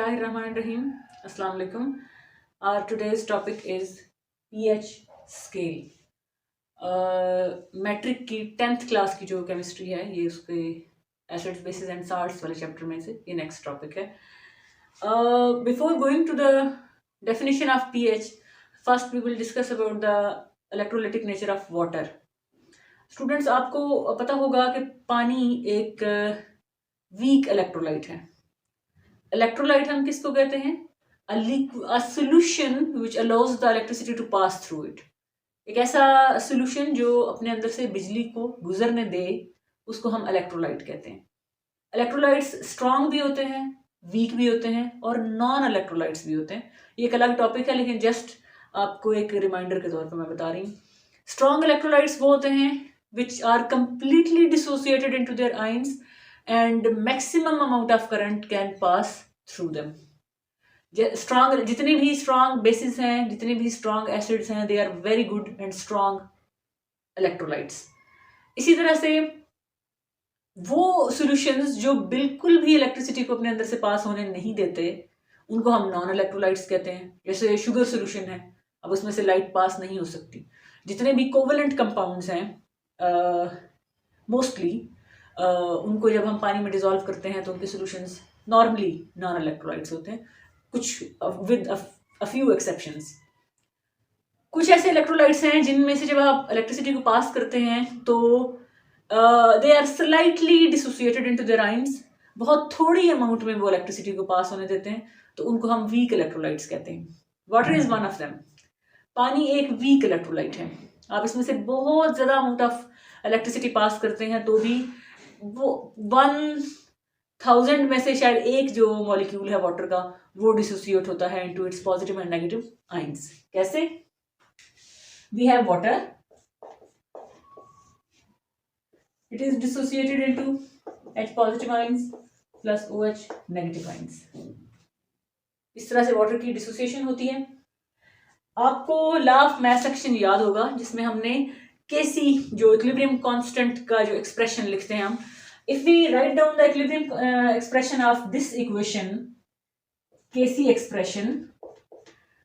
Bismillahirrahmanirrahim. Assalamu alaikum. Our today's topic is pH scale. Matric की 10th class की जो chemistry है ये उसके एसिड्स बेसिस एंड साल्ट्स वाले चैप्टर में से ये नेक्स्ट टॉपिक है. Before going to the definition of pH, first we will discuss about the electrolytic nature of water. Students, आपको पता होगा कि पानी एक वीक इलेक्ट्रोलाइट है. इलेक्ट्रोलाइट हम किसको कहते हैं? a solution which allows the electricity to pass through it. एक ऐसा सोल्यूशन जो अपने अंदर से बिजली को गुजरने दे उसको हम इलेक्ट्रोलाइट कहते हैं. इलेक्ट्रोलाइट्स स्ट्रांग भी होते हैं, वीक भी होते हैं और नॉन इलेक्ट्रोलाइट्स भी होते हैं. ये एक अलग टॉपिक है, लेकिन जस्ट आपको एक रिमाइंडर के तौर पर मैं बता रही हूँ. स्ट्रांग इलेक्ट्रोलाइट्स वो होते हैं which are completely dissociated into their ions and maximum amount of current can pass through them. Strong जितने भी स्ट्रांग बेसिस हैं, जितने भी स्ट्रांग एसिड्स हैं, they are very good and strong electrolytes. इसी तरह से वो सॉल्यूशंस जो बिल्कुल भी इलेक्ट्रिसिटी को अपने अंदर से पास होने नहीं देते उनको हम नॉन इलेक्ट्रोलाइट्स कहते हैं. जैसे शुगर सॉल्यूशन है, अब उसमें से लाइट पास नहीं हो सकती. जितने भी कोवेलेंट कंपाउंड्स हैं मोस्टली उनको जब हम पानी में डिजोल्व करते हैं तो उनके सॉल्यूशंस नॉर्मली नॉन इलेक्ट्रोलाइट्स होते हैं, कुछ विद अ फ्यू एक्सेप्शंस. कुछ ऐसे इलेक्ट्रोलाइट्स हैं जिनमें से जब आप इलेक्ट्रिसिटी को पास करते हैं तो they are slightly dissociated into their ions. बहुत थोड़ी अमाउंट में वो इलेक्ट्रिसिटी को पास होने देते हैं, तो उनको हम वीक इलेक्ट्रोलाइट्स कहते हैं. Water is one of them. पानी एक वीक इलेक्ट्रोलाइट है. आप इसमें से बहुत ज़्यादा अमाउंट ऑफ इलेक्ट्रिसिटी पास करते हैं तो भी वो 1000 में से शायद एक जो मॉलिक्यूल है वाटर का वो डिसोसिएट होता है into its positive and negative ions. कैसे? We have water, it is dissociated into H positive ions plus OH negative ions. इस तरह से वाटर की डिसोसिएशन होती है. आपको लॉ ऑफ मास एक्शन याद होगा जिसमें हमने Kc जो इक्विलिब्रियम कांस्टेंट का जो एक्सप्रेशन लिखते हैं हम. If we write down the equilibrium expression of this equation, Kc expression,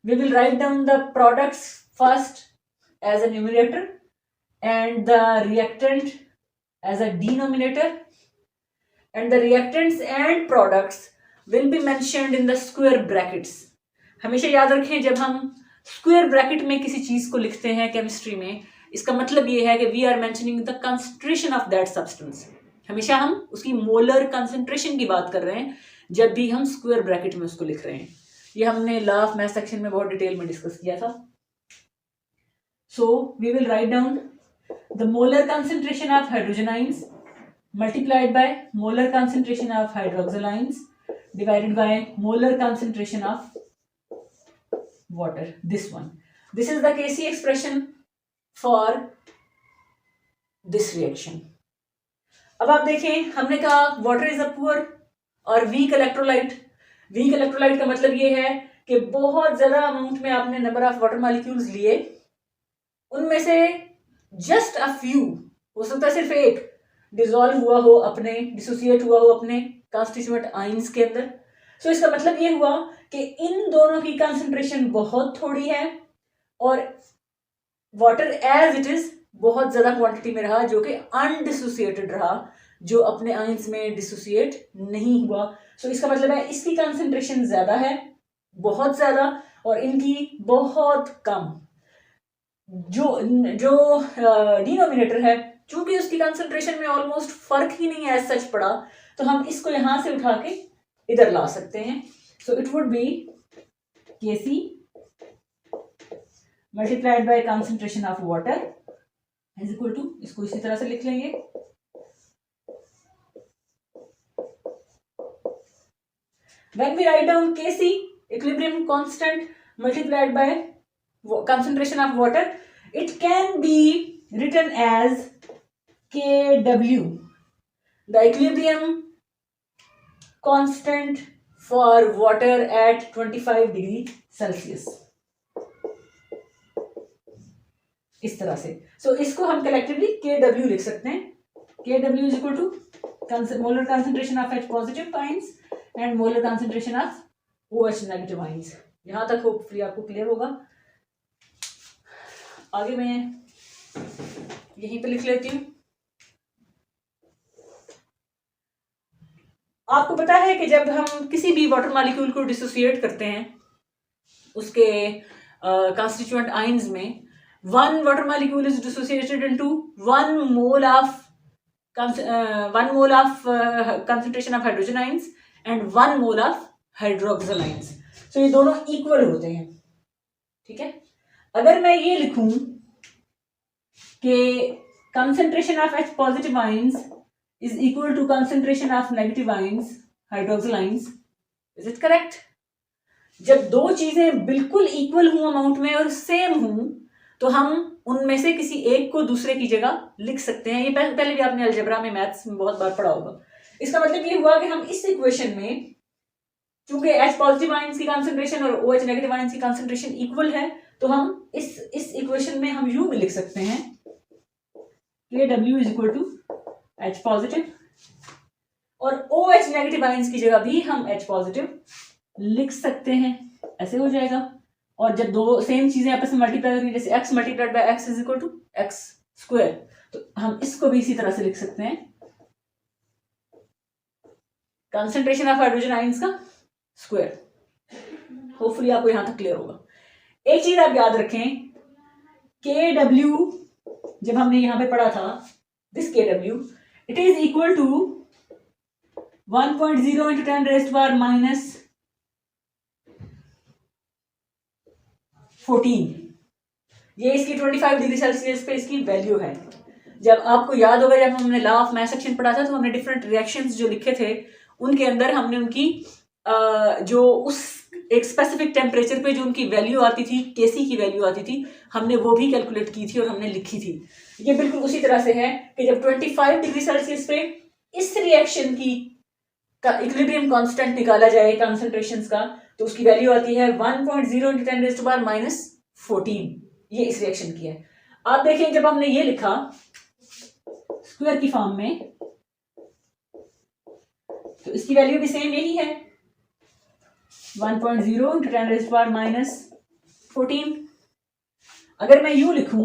we will write down the products first as a numerator and the reactant as a denominator, and the reactants and products will be mentioned in the square brackets. हमेशा याद रखें, जब हम square bracket में किसी चीज को लिखते हैं केमिस्ट्री में, इसका मतलब ये है कि we are mentioning the concentration of that substance. हमेशा हम उसकी मोलर कंसंट्रेशन की बात कर रहे हैं जब भी हम स्क्वायर ब्रैकेट में उसको लिख रहे हैं. ये हमने लॉ ऑफ मास सेक्शन में बहुत डिटेल में डिस्कस किया था. So we will write down the molar concentration of hydrogen ions multiplied by molar concentration of hydroxyl ions divided by molar concentration of water. This one. This is the Kc expression for this reaction. अब आप देखें, हमने कहा water is a poor और weak electrolyte. Weak electrolyte का मतलब ये है कि बहुत ज्यादा अमाउंट में आपने नंबर ऑफ वाटर मॉलिक्यूल्स लिए, उनमें से जस्ट अ फ्यू, हो सकता है सिर्फ एक, डिसॉल्व हुआ हो अपने, डिसोसिएट हुआ हो अपने कॉन्स्टिट्यूएंट आयंस के अंदर. सो इसका मतलब ये हुआ कि इन दोनों की कंसंट्रेशन बहुत थोड़ी है और वाटर एज इट इज बहुत ज्यादा क्वांटिटी में रहा, जो कि अनडिसोसिएटेड रहा, जो अपने आयंस में डिसोसिएट नहीं हुआ. सो इसका मतलब है इसकी कंसंट्रेशन ज्यादा है, बहुत ज्यादा, और इनकी बहुत कम. जो डिनोमिनेटर है, चूंकि उसकी कंसंट्रेशन में ऑलमोस्ट फर्क ही नहीं है एज सच पड़ा, तो हम इसको यहां से उठा के इधर ला सकते हैं. So it would be Kc multiplied by concentration of water is equal to, इसको इसी तरह से लिख लेंगे, when we write down Kc equilibrium constant multiplied by concentration of water, it can be written as Kw, the equilibrium constant for water at 25 degree Celsius. इस तरह से. सो इसको हम कलेक्टिवली Kw लिख सकते हैं. Kw is equal to molar concentration of H positive ions and molar concentration of OH negative ions. यहां तक होपफुली आपको क्लियर होगा। आगे मैं यहीं पे लिख लेती हूँ। आपको पता है कि जब हम किसी भी वाटर मॉलिक्यूल को डिसोसिएट करते हैं उसके कंस्टिट्यूएंट आइंस में, one water molecule is dissociated into 1 mole of concentration of hydrogen ions and 1 mole of hydroxyl ions. So ये दोनों इक्वल होते हैं। ठीक है, अगर मैं ये लिखूं कि concentration of H positive ions is equal to concentration of negative ions, hydroxyl ions, is it correct? जब दो चीजें बिल्कुल इक्वल हूं अमाउंट में और सेम हूं तो हम उनमें से किसी एक को दूसरे की जगह लिख सकते हैं। ये पहले भी आपने अलजेब्रा में, मैथ्स में बहुत बार पढ़ा होगा। इसका मतलब ये हुआ कि हम इस इक्वेशन में, चूंकि H पॉजिटिव आयंस की कंसंट्रेशन और OH नेगेटिव आयंस की कंसंट्रेशन इक्वल है, तो हम इस इक्वेशन में हम यूं भी लिख सकते हैं KW is equal to H positive, और OH नेगेटिव आयंस की जगह भी हम H पॉजिटिव लिख सकते हैं। ऐसे हो जाएगा। और जब दो सेम चीजें आपस में मल्टीप्लाई करेंगे, जैसे x multiplied by x is equal to x square, तो हम इसको भी इसी तरह से लिख सकते हैं कंसंट्रेशन ऑफ हाइड्रोजन आयंस का स्क्वायर। होपफुली आपको यहां तक क्लियर होगा। एक चीज आप याद रखें, KW जब हमने यहां पे पढ़ा था, this KW it is equal to 1.0 into 10 raised to power minus 14। ये इसकी 25 डिग्री सेल्सियस पे इसकी वैल्यू है। जब आपको याद होगा, जब हमने लॉ ऑफ मास एक्शन पढ़ा था, तो हमने डिफरेंट रिएक्शंस जो लिखे थे उनके अंदर हमने उनकी जो उस एक स्पेसिफिक टेम्परेचर पे जो उनकी वैल्यू आती थी, केसी की वैल्यू आती थी, हमने वो भी कैलकुलेट की थी और हमने लिखी थी। ये बिल्कुल उसी तरह से है कि जब 25 डिग्री सेल्सियस पे इस रिएक्शन की इक्विलिब्रियम कांस्टेंट निकाला जाए कंसंट्रेशंस का, तो उसकी वैल्यू आती है 1.0 into 10 raised to power minus 14। ये इस रिएक्शन की है। आप देखें, जब हमने ये लिखा स्क्वायर की फॉर्म में, तो इसकी वैल्यू भी सेम यही है, 1.0 into 10 raised to power minus 14। अगर मैं यूं लिखूं,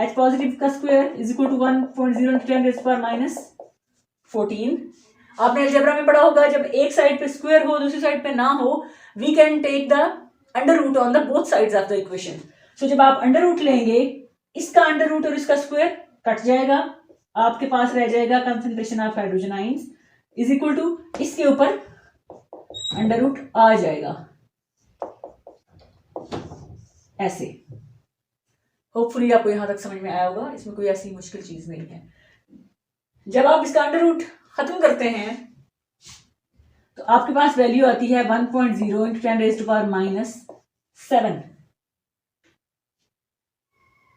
H पॉजिटिव का square is equal to 1.0 into 10 raised to power minus 14। आपने अलजेब्रा में पढ़ा होगा, जब एक साइड पे स्क्वायर हो दूसरी साइड पे ना हो, we can take the under root on the both sides of the equation. So जब आप अंडर रूट लेंगे, इसका अंडर रूट और इसका स्क्वायर कट जाएगा, आपके पास रह जाएगा concentration of hydrogen ions is equal to, इसके ऊपर अंडर रूट आ जाएगा ऐसे। होपफुली आपको यहां तक समझ में आया होगा, इसमें कोई ऐसी मुश्किल चीज नहीं है। जब आप इसका अंडर रूट खत्म करते हैं तो आपके पास वैल्यू आती है 1.0 into 10 raised to power minus 7।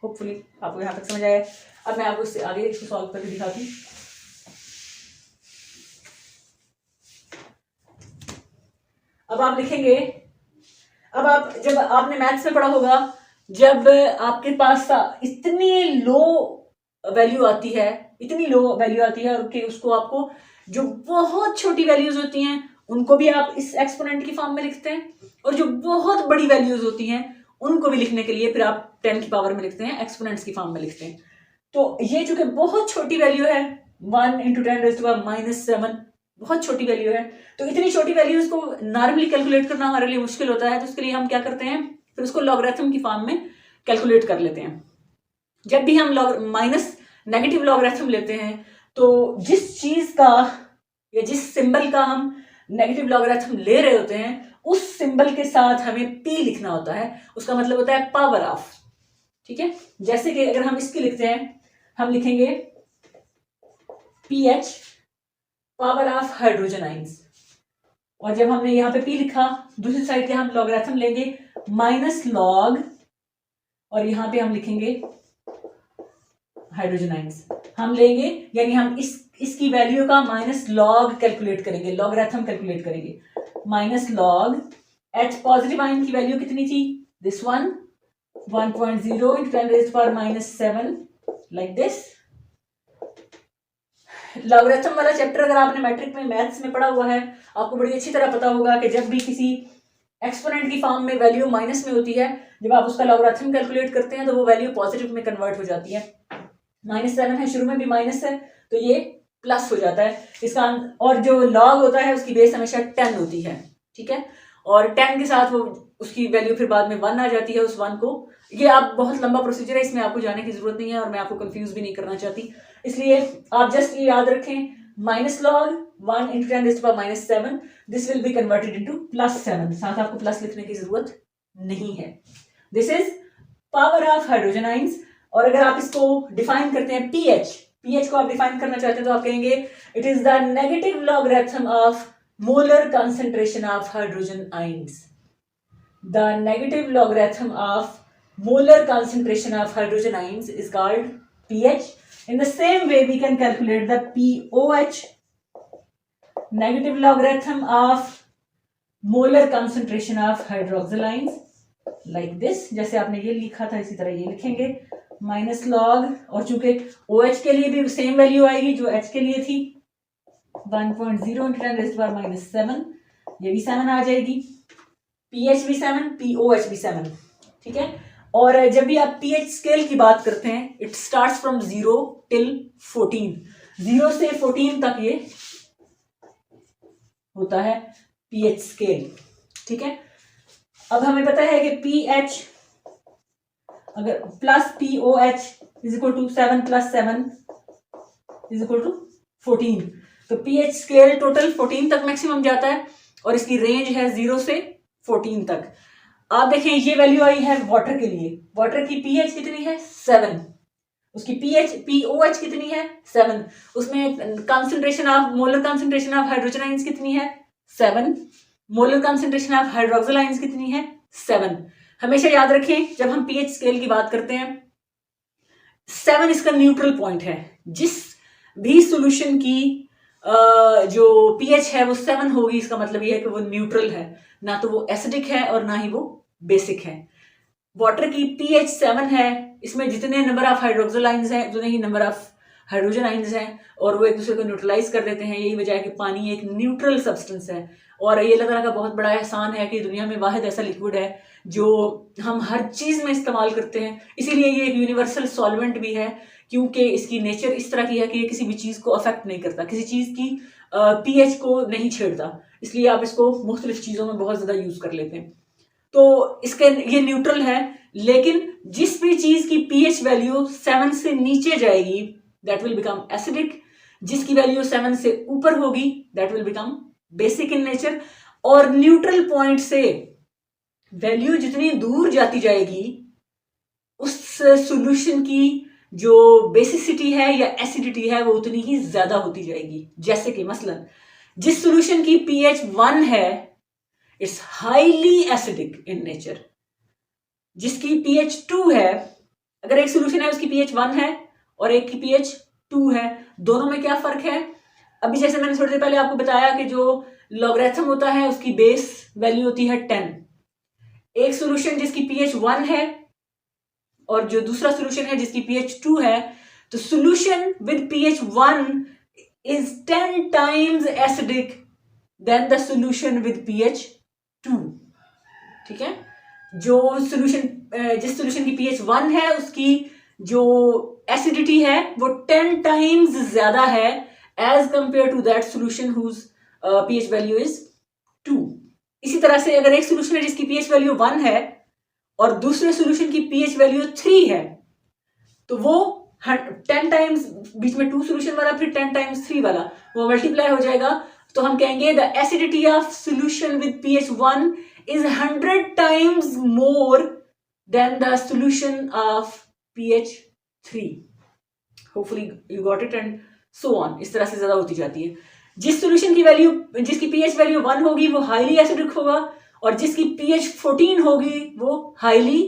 Hopefully आपको यहां तक समझ आया। अब मैं आपको इससे आगे इसको सॉल्व करके दिखाती हूं। अब आप लिखेंगे, अब आप जब आपने मैथ्स में पढ़ा होगा, जब आपके पास इतनी लो वैल्यू आती है, इतनी लो वैल्यू आती है, और कि उसको आपको जो बहुत छोटी वैल्यूज होती हैं उनको भी आप इस एक्सपोनेंट की फॉर्म में लिखते हैं, और जो बहुत बड़ी वैल्यूज होती हैं उनको भी लिखने के लिए फिर आप 10 की पावर में लिखते हैं, एक्सपोनेंट्स की फॉर्म में लिखते हैं। तो ये जो कि बहुत छोटी वैल्यू है, 1 into 10 raised to power minus 7, बहुत छोटी वैल्यू है। तो इतनी छोटी वैल्यूज को नॉर्मली कैलकुलेट करना हमारे लिए मुश्किल होता है, तो उसके लिए हम क्या करते हैं, फिर उसको लॉगरिथम की फॉर्म में कैलकुलेट कर लेते हैं। जब भी हम माइनस नेगेटिव लॉगरिथम लेते हैं, तो जिस चीज का या जिस सिंबल का हम नेगेटिव लॉगरिथम ले रहे होते हैं, उस सिंबल के साथ हमें p लिखना होता है। उसका मतलब होता है पावर ऑफ। ठीक है, जैसे कि अगर हम इसकी लिखते हैं, हम लिखेंगे PH power of hydrogen ions, और जब हमने यहाँ पे p लिखा, दूसरी साइड के हम लॉगरिथम लेंगे माइनस लॉग, और यहां पे हम लिखेंगे हाइड्रोजन आइंस हम लेंगे, यानी हम इसकी वैल्यू का माइनस लॉग कैलकुलेट करेंगे, लॉगरिथम कैलकुलेट करेंगे। Minus log H positive ion की वैल्यू कितनी थी, this one, 1.0 into 10 raised to power minus 7, like this. Logarithm वाला चैप्टर अगर आपने मैट्रिक में मैथ्स में पढ़ा हुआ है, आपको बड़ी अच्छी तरह पता होगा कि जब भी किसी एक्सपोनेंट की फॉर्म में वैल्यू माइनस में होती है, जब आप उसका लॉगरिथम कैलकुलेट करते हैं तो वो वैल्यू पॉजिटिव में कन्वर्ट हो जाती है। -7 है, शुरू में भी माइनस है तो ये प्लस हो जाता है इसका। और जो लॉग होता है उसकी बेस हमेशा 10 होती है, ठीक है। और 10 के साथ वो उसकी वैल्यू फिर बाद में 1 आ जाती है। उस 1 को, ये आप बहुत लंबा प्रोसीजर है, इसमें आपको जाने की जरूरत नहीं है और मैं आपको कंफ्यूज भी नहीं करना चाहती, इसलिए आप जस्ट ये याद रखें minus log 1 × 10⁻⁷ this will be converted into +7। साथ आपको प्लस लिखने की जरूरत नहीं है। This is power of hydrogen ions. और अगर आप इसको डिफाइन करते हैं पीएच को आप डिफाइन करना चाहते हैं तो आप कहेंगे it is the negative logarithm of molar concentration of hydrogen ions. The negative logarithm of molar concentration of hydrogen ions is called pH. In the same way, we can calculate the pOH, negative logarithm of molar concentration of hydroxyl ions, like this. जैसे आपने ये लिखा था इसी तरह ये लिखेंगे minus log, और चूंकि OH के लिए भी सेम वैल्यू आएगी जो H के लिए थी 1.0 × 10⁻⁷, ये भी 7 आ जाएगी, pH भी 7, pOH भी 7, ठीक है। और जब भी आप pH स्केल की बात करते हैं इट स्टार्ट्स फ्रॉम 0 till 14, 0 से 14 तक ये होता है pH स्केल, ठीक है। अब हमें पता है कि pH अगर plus pOH is equal to 7 + 7 is equal to 14, तो pH स्केल टोटल 14 तक मैक्सिमम जाता है और इसकी रेंज है 0 से 14 तक। आप देखें ये वैल्यू आई है वाटर के लिए, वाटर की pH कितनी है 7, उसकी pOH कितनी है 7, उसमें concentration of molar concentration of hydrogen ions कितनी है 7, molar concentration of hydroxyl ions कितनी है 7। हमेशा याद रखें जब हम pH स्केल की बात करते हैं 7 इसका न्यूट्रल पॉइंट है। जिस भी सॉल्यूशन की जो pH है वो 7 होगी, इसका मतलब ये है कि वो न्यूट्रल है, ना तो वो एसिडिक है और ना ही वो बेसिक है। वाटर की pH 7 है, इसमें जितने नंबर ऑफ हाइड्रोक्सिल आयंस हैं उतने ही नंबर ऑफ हाइड्रोजन आयंस हैं और वो एक दूसरे को न्यूट्रलाइज कर देते हैं। यही वजह है कि पानी एक न्यूट्रल सब्सटेंस है और ये अल्लाह ताला का बहुत बड़ा एहसान है कि दुनिया में वाहिद ऐसा लिक्विड है जो हम हर चीज में इस्तेमाल करते हैं। इसीलिए ये एक यूनिवर्सल सॉल्वेंट भी है क्योंकि इसकी नेचर इस तरह की है कि ये किसी भी चीज को अफेक्ट नहीं करता, किसी चीज की pH को नहीं छेड़ता, इसलिए आप इसको मुख्तलिफ चीजों में बहुत ज्यादा यूज कर लेते हैं। तो इसके ये न्यूट्रल है, लेकिन जिस भी चीज की pH वैल्यू 7 से नीचे जाएगी दैट विल बिकम एसिडिक, जिसकी वैल्यू 7 से ऊपर होगी that will become basic in nature. और न्यूट्रल पॉइंट से वैल्यू जितनी दूर जाती जाएगी उस सॉल्यूशन की जो बेसिसिटी है या एसिडिटी है वो उतनी ही ज्यादा होती जाएगी। जैसे कि मसलन जिस सॉल्यूशन की pH 1 है it's highly acidic in nature, जिसकी pH 2 है, अगर एक सॉल्यूशन है उसकी pH 1 है और एक की pH 2 है, दोनों में क्या फर्क है? अभी जैसे मैंने थोड़ी देर पहले आपको बताया कि जो लॉगरिथम होता है उसकी बेस वैल्यू होती है 10। एक सॉल्यूशन जिसकी pH 1 है और जो दूसरा सॉल्यूशन है जिसकी pH 2 है, तो solution with pH 1 is 10 times acidic than the solution with pH 2, ठीक है। जो सॉल्यूशन जिस सॉल्यूशन की pH 1 है उसकी जो एसिडिटी है वो 10 times ज्यादा है as compared to that solution whose pH value is 2। इसी तरह से अगर एक सॉल्यूशन है जिसकी pH वैल्यू 1 है और दूसरे सॉल्यूशन की pH वैल्यू 3 है, तो वो 10 टाइम्स बीच में 2 सॉल्यूशन वाला फिर 10 टाइम्स 3 वाला वो मल्टीप्लाई हो जाएगा। तो हम कहेंगे the acidity of solution with pH 1 is 100 times more than the solution of pH 3। Hopefully you got it and so on। इस तरह से ज्यादा होती जाती है। जिस सॉल्यूशन की वैल्यू जिसकी pH वैल्यू 1 होगी वो हाईली एसिडिक होगा और जिसकी pH 14 होगी वो हाईली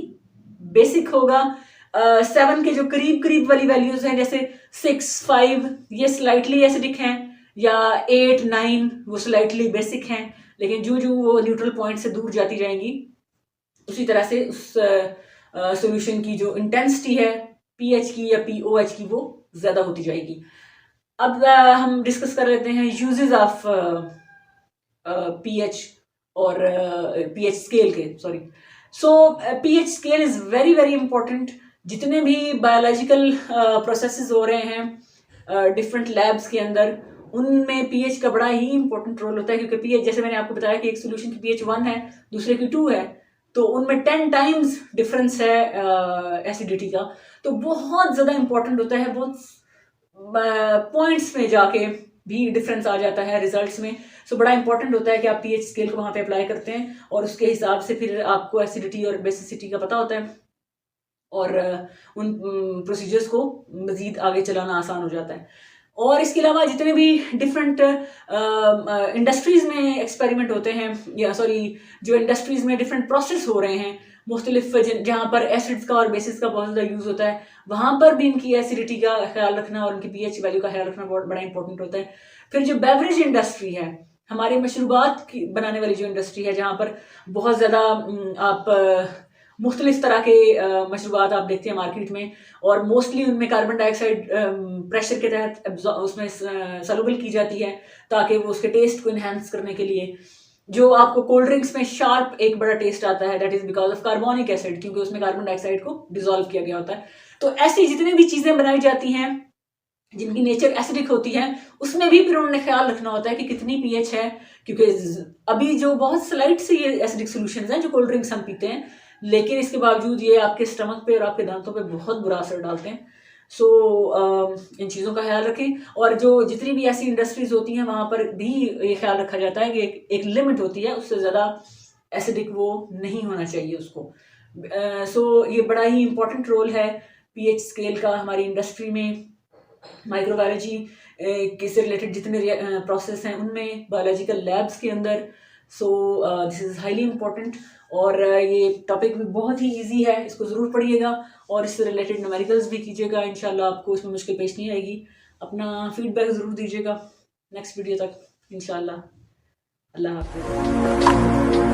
बेसिक होगा। 7 के जो करीब करीब वाली वैल्यूज हैं जैसे 6, 5 ये स्लाइटली एसिडिक हैं, या 8, 9 वो स्लाइटली बेसिक हैं, लेकिन जो जो वो न्यूट्रल पॉइंट से दूर जाती जाएंगी उसी तरह से उस सॉल्यूशन की जो इंटेंसिटी है pH की या pOH की वो ज्यादा होती जाएगी। अब हम डिस्कस कर लेते हैं यूजेस ऑफ पीएच और पीएच स्केल के, sorry. So pH scale is very very important. जितने भी बायोलॉजिकल प्रोसेसेस हो रहे हैं डिफरेंट लैब्स के अंदर, उनमें पीएच का बड़ा ही इंपॉर्टेंट रोल होता है, क्योंकि पीएच, जैसे मैंने आपको बताया कि एक सोल्यूशन की पीएच 1 है, दूसरे की 2 है, तो उनमें 10 टाइम्स डिफरेंस है एसिडिटी का। तो बहुत ज़्यादा इंपॉर्टेंट होता है, बहुत पॉइंट्स में जाके भी डिफरेंस आ जाता है रिजल्ट्स में। सो बड़ा इंपॉर्टेंट होता है कि आप पीएच स्केल को वहाँ पे अप्लाई करते हैं और उसके हिसाब से फिर आपको एसिडिटी और बेसिसिटी का पता होता है, और उन प्रोसीजर्स को मज़ीद आगे चलाना आसान हो जाता है। और इसके अलावा जितने भी डिफरेंट इंडस्ट्रीज़ में एक्सपेरिमेंट होते हैं, या सॉरी जो इंडस्ट्रीज़ में डिफरेंट प्रोसेस हो रहे हैं मुख्तलिफ, जहाँ पर एसिड्स का और बेसिस का बहुत ज़्यादा यूज़ होता है, वहाँ पर भी इनकी एसिडिटी का ख्याल रखना और उनकी पीएच वैल्यू का ख्याल रखना बहुत बड़ा इंपॉर्टेंट होता है। फिर जो बेवरेज इंडस्ट्री है, हमारे मशरूबात की बनाने वाली जो इंडस्ट्री है, जहाँ पर बहुत ज़्यादा आप मुख्तलिफ तरह के मशरूबात आप देखते हैं मार्केट में, और मोस्टली उनमें कार्बन डाइऑक्साइड प्रेशर के तहत उसमें सॉल्युबल की जाती है, ताकि वो उसके टेस्ट को इन्हेंस करने के लिए। जो आपको कोल्ड ड्रिंक्स में शार्प एक बड़ा टेस्ट आता है, that is because of carbonic acid, क्योंकि उसमें कार्बन डाइऑक्साइड को डिसॉल्व किया गया होता है। तो ऐसी जितनी भी चीज़ें बनाई जाती हैं जिनकी नेचर एसिडिक होती है, उसमें भी फिर उन्होंने ख्याल रखना होता है कि कितनी पीएच है, क्योंकि अभी जो बहुत स्लाइट से ये एसिडिक सॉल्यूशंस हैं जो कोल्ड ड्रिंक्स हम पीते हैं, लेकिन इसके बावजूद ये आपके स्टमक पे और आपके दांतों पे बहुत बुरा असर डालते हैं। सो इन चीज़ों का ख्याल रखें। और जो जितनी भी ऐसी इंडस्ट्रीज होती हैं, वहाँ पर भी ये ख्याल रखा जाता है कि एक लिमिट होती है, उससे ज़्यादा एसिडिक वो नहीं होना चाहिए उसको। सो ये बड़ा ही इंपॉर्टेंट रोल है पीएच स्केल का हमारी इंडस्ट्री में, माइक्रोबायोलॉजी के से रिलेटेड जितने प्रोसेस हैं उनमें, बायोलॉजिकल लैब्स के अंदर। So this is highly important. और ये टॉपिक भी बहुत ही इजी है, इसको ज़रूर पढ़िएगा और इससे रिलेटेड न्यूमेरिकल्स भी कीजिएगा। इंशाल्लाह आपको इसमें मुश्किल पेश नहीं आएगी। अपना फीडबैक ज़रूर दीजिएगा नेक्स्ट वीडियो तक इंशाल्लाह। अल्लाह हाफ़िज़।